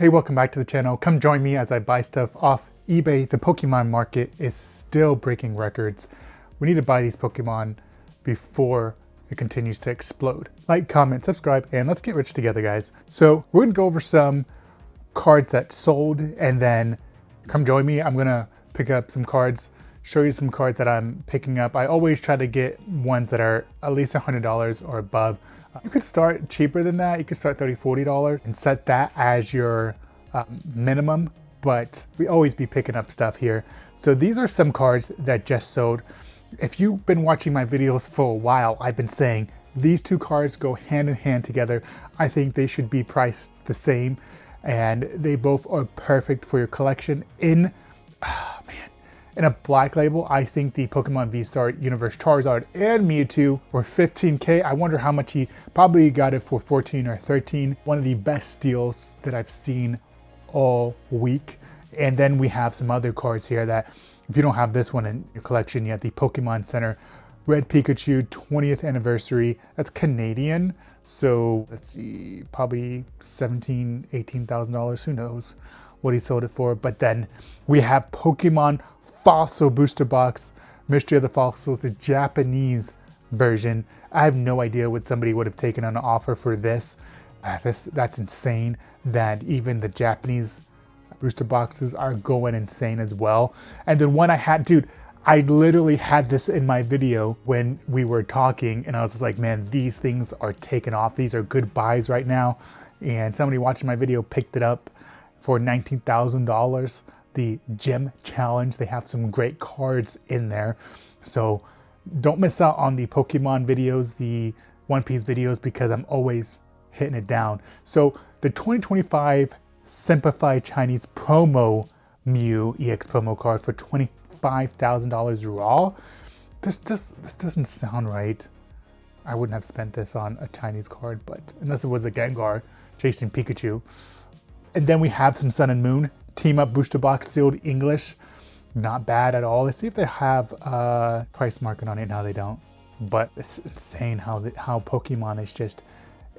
Hey, welcome back to the channel. Come join me as I buy stuff off eBay. The Pokemon market is still breaking records. We need to buy these Pokemon before it continues to explode. Like, comment, subscribe, and let's get rich together, guys. So we're gonna go over some cards that sold, and then come join me. I'm gonna pick up some cards, show you some cards that I'm picking up. I always try to get ones that are at least $100 or above. You could start cheaper than that. You could start $30, $40 and set that as your minimum, but we always be picking up stuff here. So these are some cards that just sold. If you've been watching my videos for a while, I've been saying these two cards go hand in hand together. I think they should be priced the same, and they both are perfect for your collection. In a black label, I think the Pokemon V-Star Universe Charizard and Mewtwo were 15K. I wonder how much he probably got it for 14 or 13. One of the best steals that I've seen all week. And then we have some other cards here that, if you don't have this one in your collection yet, the Pokemon Center Red Pikachu 20th anniversary. That's Canadian. So let's see, probably $17,000, $18,000. Who knows what he sold it for. But then we have Pokemon Fossil Booster Box, Mystery of the Fossils, the Japanese version. I have no idea what somebody would have taken on an offer for this. That's insane that even the Japanese booster boxes are going insane as well. And then one I had, dude, I literally had this in my video when we were talking, and I was just like, man, these things are taking off. These are good buys right now. And somebody watching my video picked it up for $19,000. The Gem Challenge. They have some great cards in there. So don't miss out on the Pokemon videos, the One Piece videos, because I'm always hitting it down. So the 2025 Simplified Chinese promo Mew EX promo card for $25,000 raw. This doesn't sound right. I wouldn't have spent this on a Chinese card, but unless it was a Gengar chasing Pikachu. And then we have some Sun and Moon Team Up Booster Box sealed English. Not bad at all. Let's see if they have a price market on it. No, they don't. But it's insane how Pokemon is just,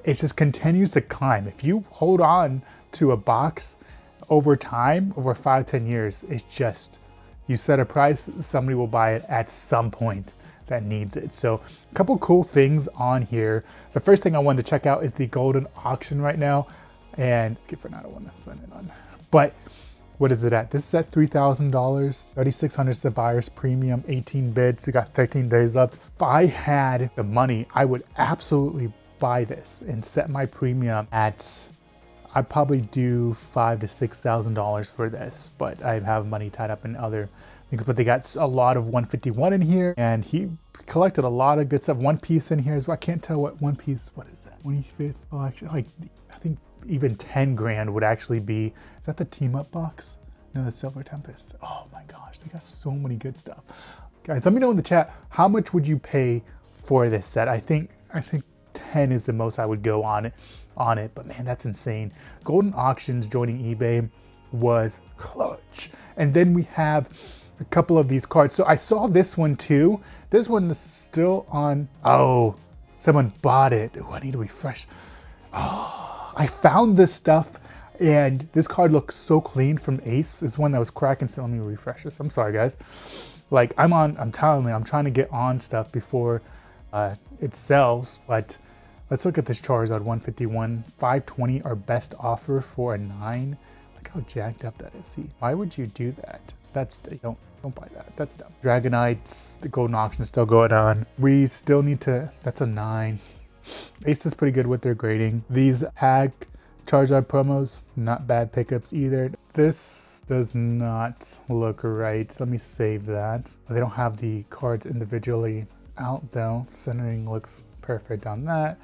it just continues to climb. If you hold on to a box over time, over 5-10 years, it's just, you set a price, somebody will buy it at some point that needs it. So a couple cool things on here. The first thing I wanted to check out is the golden auction right now. And skip for now, I don't want to spend it on. But what is it at? This is at $3,000, 3,600 is the buyer's premium, 18 bids. You got 13 days left. If I had the money, I would absolutely buy this and set my premium at, I'd probably do $5,000 to $6,000 for this, but I have money tied up in other things. But they got a lot of 151 in here, and he collected a lot of good stuff. One Piece in here as well. I can't tell what One Piece, what is that? 25th? Oh, actually, like, I think even 10 grand would actually be, is that the Team Up box? No, the Silver Tempest. Oh my gosh, they got so many good stuff. Guys, let me know in the chat, how much would you pay for this set? I think 10 is the most I would go on it, but man, that's insane. Golden Auctions joining eBay was clutch. And then we have a couple of these cards. So I saw this one too. This one is still on, oh, someone bought it. Oh, I need to refresh. Oh, I found this stuff, and this card looks so clean from Ace. It's one that was cracking, so let me refresh this. I'm sorry, guys. Like, I'm telling you, I'm trying to get on stuff before it sells, but let's look at this Charizard 151, 520, our best offer for a 9. Look how jacked up that is. See, why would you do that? That's, don't buy that. That's dumb. Dragonites, the golden auction is still going on. We still need to, that's a 9. Ace is pretty good with their grading. These Hag Charizard promos, not bad pickups either. This does not look right. Let me save that. They don't have the cards individually out though. Centering looks perfect on that.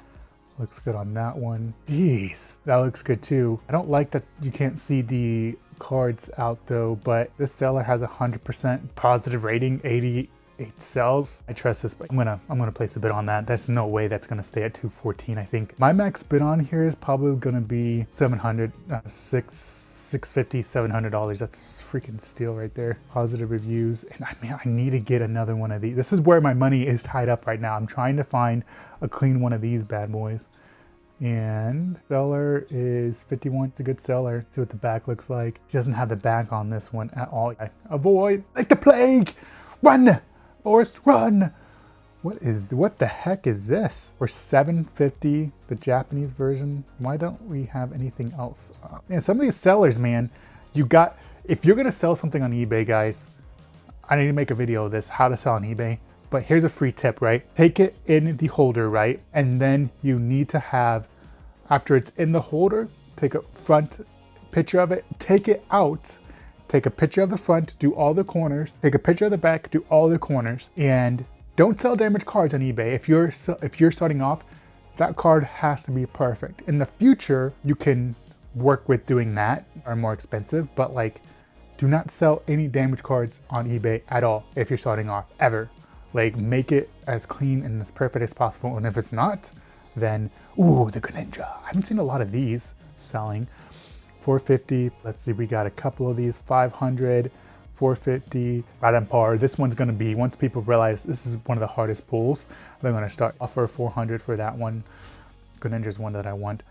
Looks good on that one. Jeez, that looks good too. I don't like that you can't see the cards out though, but this seller has 100% positive rating, 88 sells. I trust this, but I'm gonna place a bid on that. There's no way that's gonna stay at 214. I think my max bid on here is probably gonna be 700, $650, $700. That's freaking steal right there. Positive reviews, and I need to get another one of these. This is where my money is tied up right now. I'm trying to find a clean one of these bad boys. And seller is 51. It's a good seller. See what the back looks like. She doesn't have the back on this one at all. I avoid like the plague. Run, Forrest, run. What the heck is this? For $7.50, the Japanese version. Why don't we have anything else? Man, some of these sellers, man, if you're gonna sell something on eBay, guys, I need to make a video of this, how to sell on eBay. But here's a free tip, right? Take it in the holder, right? And then you need to have, after it's in the holder, take a front picture of it, take it out, take a picture of the front, do all the corners, take a picture of the back, do all the corners, and don't sell damaged cards on eBay. If you're starting off, that card has to be perfect. In the future, you can work with doing that, are more expensive, but like, do not sell any damaged cards on eBay at all if you're starting off, ever. Like, make it as clean and as perfect as possible. And if it's not, then, ooh, the Greninja. I haven't seen a lot of these selling. 450, let's see, we got a couple of these, 500, 450, right on par. This one's gonna be, once people realize this is one of the hardest pulls, they're gonna start offer 400 for that one. Greninja's one that I want.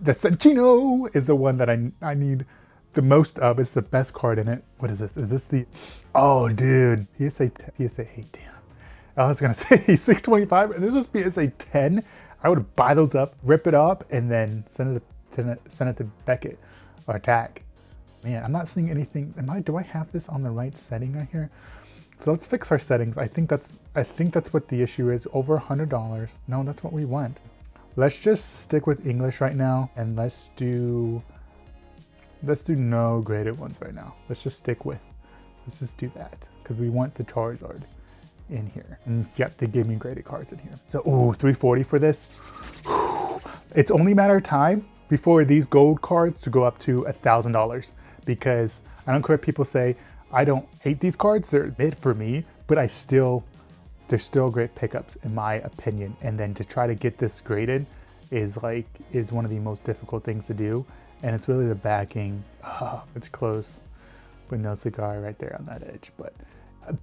The Centino is the one that I need the most of. It's the best card in it. What is this? Is this the, oh dude, PSA 8, damn. I was gonna say 625, and this was PSA 10. I would buy those up, rip it up, and then send it to Beckett or Tag. Man, I'm not seeing anything. Do I have this on the right setting right here? So let's fix our settings. I think that's what the issue is. Over $100. No, that's what we want. Let's just stick with English right now, and let's do no graded ones right now. Let's just do that, because we want the Charizard in here. And yep, they gave me graded cards in here. So, ooh, 340 for this. It's only a matter of time before these gold cards to go up to $1,000, because I don't care what people say. I don't hate these cards. They're mid for me, but they're still great pickups in my opinion. And then to try to get this graded is one of the most difficult things to do. And it's really the backing. Oh, it's close, but no cigar right there on that edge. But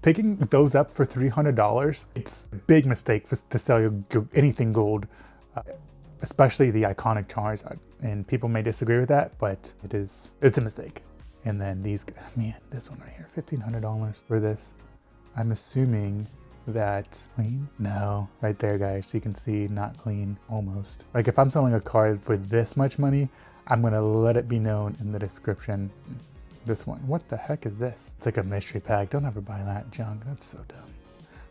picking those up for $300, it's a big mistake to sell anything gold, especially the iconic Charizard. And people may disagree with that, but it's a mistake. And then these, man, this one right here, $1,500 for this. I'm assuming that clean? No, right there, guys. You can see not clean, almost. Like if I'm selling a card for this much money, I'm gonna let it be known in the description. This one, what the heck is this? It's like a mystery pack. Don't ever buy that junk. That's so dumb.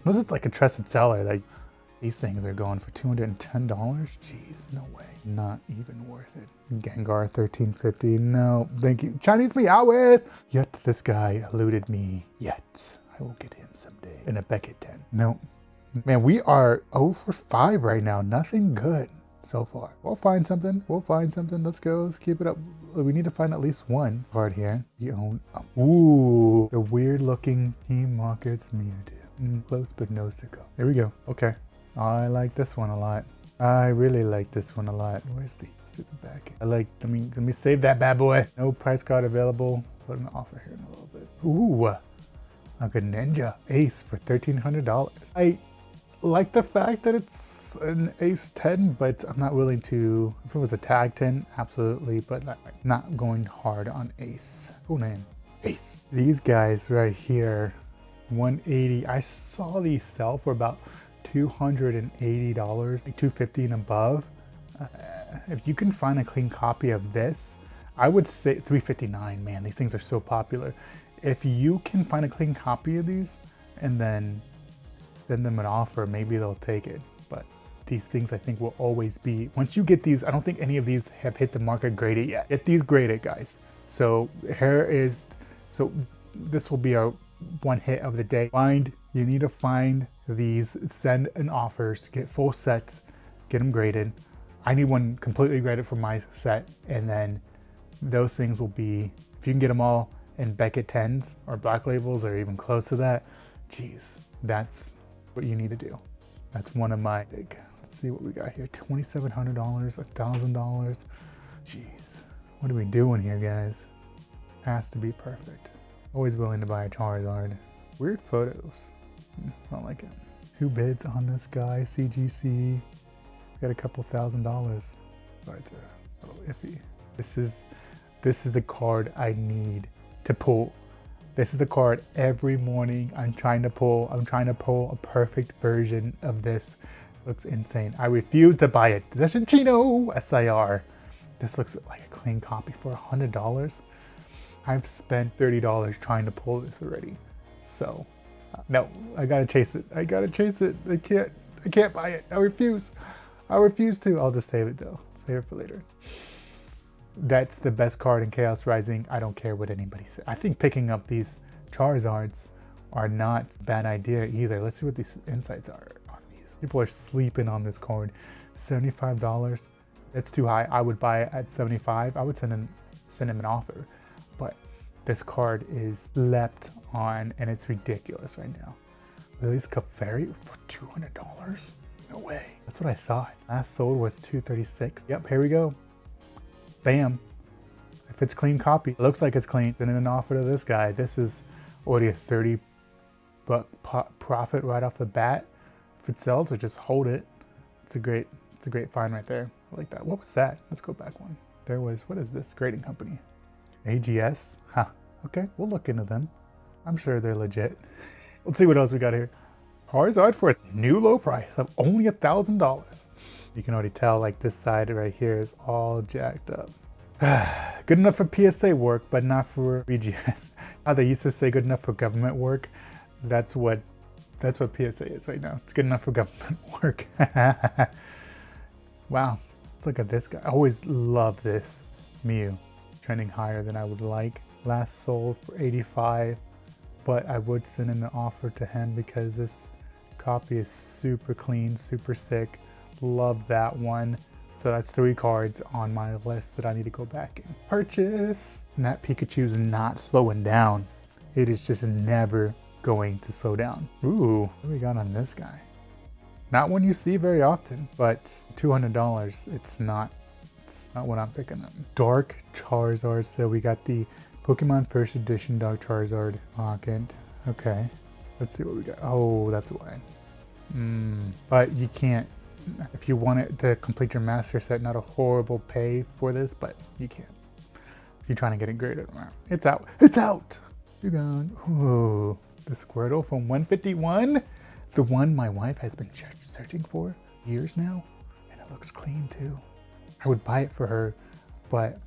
Unless it's like a trusted seller. Like these things are going for $210. Jeez, no way. Not even worth it. Gengar, $13.50. No, thank you. Chinese me out with. Yet this guy eluded me. Yet I will get him someday. In a Beckett 10. Nope. Man, we are 0 for 5 right now. Nothing good so far. We'll find something. Let's go. Let's keep it up. We need to find at least one card here. You own. Ooh, the weird looking Team Rockets Mewtwo. Close but no cigar. There we go. Okay. I like this one a lot. I really like this one a lot. Where's the back? Let me save that bad boy. No price card available. Put an offer here in a little bit. Ooh, a Greninja Ace for $1,300. I like the fact that it's an Ace 10, but I'm not willing to, if it was a tag 10, absolutely, but not going hard on Ace. Cool name, Ace. These guys right here, 180. I saw these sell for about $280, like $250 and above. If you can find a clean copy of this, I would say $359. Man, these things are so popular. If you can find a clean copy of these and then send them an offer, maybe they'll take it. But these things I think will always be, once you get these, I don't think any of these have hit the market graded yet. Get these graded, guys. So this will be our one hit of the day. You need to find these, send an offers to get full sets, get them graded. I need one completely graded for my set, and then those things will be, if you can get them all in Beckett 10s or black labels or even close to that, geez, that's what you need to do. That's one of my big, let's see what we got here, $2,700, $1,000. Jeez, what are we doing here, guys? Has to be perfect. Always willing to buy a Charizard. Weird photos. I don't like it. Who bids on this guy? CGC. Got a couple $1,000. But it's a little iffy. This is the card I need to pull. This is the card every morning I'm trying to pull. I'm trying to pull a perfect version of this. Looks insane. I refuse to buy it. Chino SIR. This looks like a clean copy for $100. I've spent $30 trying to pull this already. So, no, I gotta chase it. I gotta chase it. I can't buy it. I refuse. I refuse to. I'll just save it though. Save it for later. That's the best card in Chaos Rising. I don't care what anybody says. I think picking up these Charizards are not a bad idea either. Let's see what these insights are on these. People are sleeping on this card. $75. That's too high. I would buy it at $75. I would send him an offer. But this card is leapt on and it's ridiculous right now. Lily's Clefairy for $200? No way. That's what I thought. Last sold was $236. Yep, here we go. Bam. If it's clean copy, it looks like it's clean. Then an offer to this guy. This is already a $30 profit right off the bat. If it sells, or just hold it. It's a great find right there. I like that. What was that? Let's go back one. There was, what is this? Grading company. AGS? Huh. Okay, we'll look into them. I'm sure they're legit. Let's see what else we got here. Charizard for a new low price of only $1,000. You can already tell, like this side right here is all jacked up. Good enough for PSA work, but not for BGS. How they used to say good enough for government work. That's what PSA is right now. It's good enough for government work. Wow, let's look at this guy. I always love this Mew. Trending higher than I would like. Last sold for $85, but I would send in an offer to him because this copy is super clean, super sick. Love that one. So that's 3 cards on my list that I need to go back and purchase. And that Pikachu's not slowing down. It is just never going to slow down. Ooh, what do we got on this guy? Not one you see very often, but $200. It's not what I'm picking up. Dark Charizard. So we got the Pokemon First Edition Dark Charizard pocket. Okay, let's see what we got. Oh, that's why. But you can't. If you want it to complete your master set, not a horrible pay for this, but you can't. If you're trying to get it graded, it's out. It's out. You're gone. Ooh, the Squirtle from 151. The one my wife has been searching for years now, and it looks clean too. I would buy it for her, but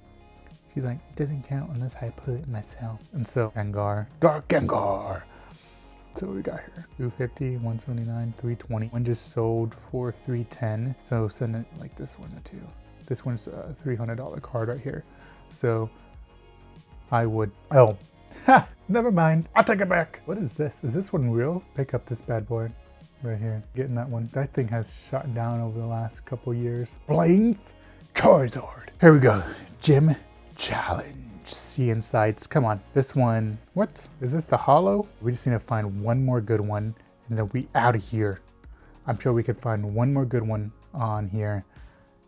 she's like, it doesn't count unless I put it myself. And so, Gengar, Dark Gengar. So what we got here, 250, 179, 320. One just sold for 310. So send it like this one too. This one's a $300 card right here. So I would, oh, ha, never mind. I'll take it back. What is this? Is this one real? Pick up this bad boy right here. Getting that one. That thing has shot down over the last couple years. Blaine's Charizard. Here we go. Gym Challenge. See insights. Come on. This one. What? Is this the holo? We just need to find one more good one and then we out of here. I'm sure we could find one more good one on here.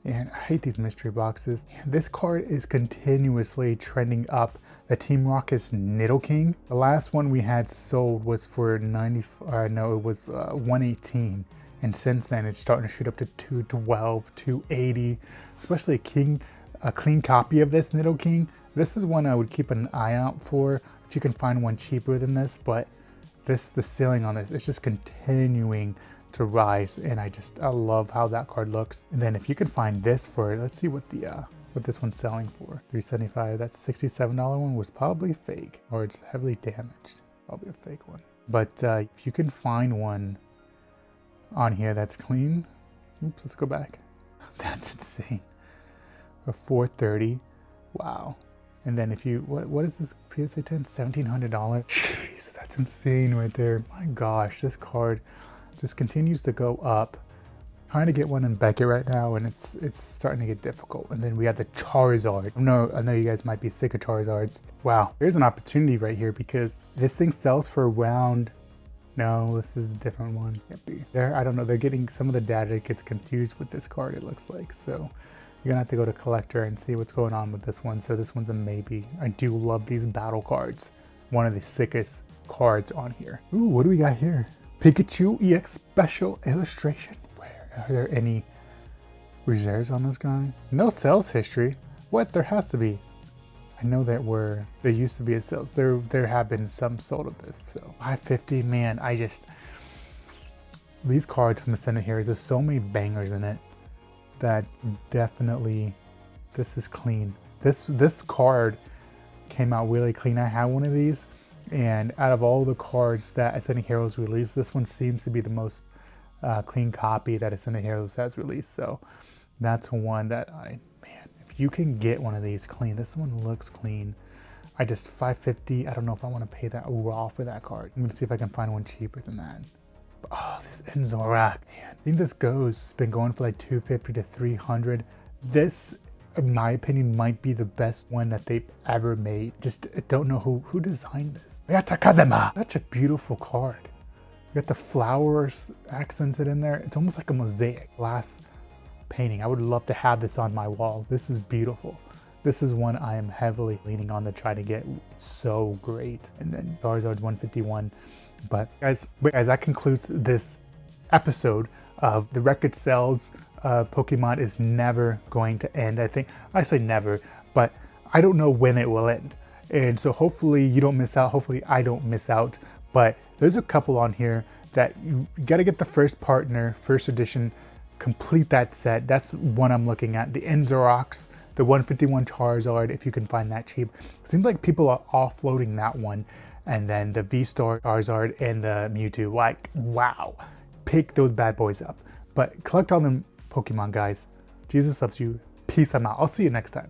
And I hate these mystery boxes. This card is continuously trending up. The Team Rocket's Nidoking. The last one we had sold was for 118. And since then it's starting to shoot up to 212, 280, especially a clean copy of this Nidoking. This is one I would keep an eye out for if you can find one cheaper than this, but the ceiling on this, it's just continuing to rise, and I love how that card looks. And then if you can find this for, let's see what this one's selling for. $375. That $67 one was probably fake, or it's heavily damaged. Probably a fake one. But if you can find one on here that's clean, oops, let's go back. That's insane. For $430. Wow. And then if you, what is this PSA 10? $1,700. Jeez, that's insane right there. My gosh, this card just continues to go up. Trying to get one in Beckett right now, and it's starting to get difficult. And then we have the Charizard. I know you guys might be sick of Charizards. Wow, there's an opportunity right here because this thing sells for around, no, this is a different one. Can't be. I don't know, they're getting, some of the data gets confused with this card, it looks like. So you're gonna have to go to collector and see what's going on with this one. So this one's a maybe. I do love these battle cards. One of the sickest cards on here. Ooh, what do we got here? Pikachu EX Special Illustration. Where are there any Reserves on this guy. No sales history. What? There has to be. I know that there used to be a sales. There have been some sold of this. So 550, man, these cards from Ascended Heroes, there's so many bangers in it that definitely, this is clean. This card came out really clean. I have one of these, and out of all the cards that Ascended Heroes released, this one seems to be the most clean copy that Ascended Heroes has released. So that's one that man, if you can get one of these clean, this one looks clean. 550, I don't know if I want to pay that raw for that card. I'm gonna see if I can find one cheaper than that. But, oh, this Enzorak, man. I think this it's been going for like 250 to 300. This, in my opinion, might be the best one that they've ever made. Just don't know who designed this. Takazema, such a beautiful card. You got the flowers accented in there. It's almost like a mosaic glass painting. I would love to have this on my wall. This is beautiful. This is one I am heavily leaning on to try to get. It's so great. And then Charizard's 151. But guys, that concludes this episode of the record sales. Pokemon is never going to end. I say never, but I don't know when it will end. And so hopefully you don't miss out. Hopefully I don't miss out. But there's a couple on here that you got to get the first partner, first edition, complete that set. That's one I'm looking at. The Enzorax, the 151 Charizard, if you can find that cheap. Seems like people are offloading that one. And then the V-Star Charizard and the Mewtwo. Like, wow. Pick those bad boys up. But collect all them Pokemon, guys. Jesus loves you. Peace. I'm out. I'll see you next time.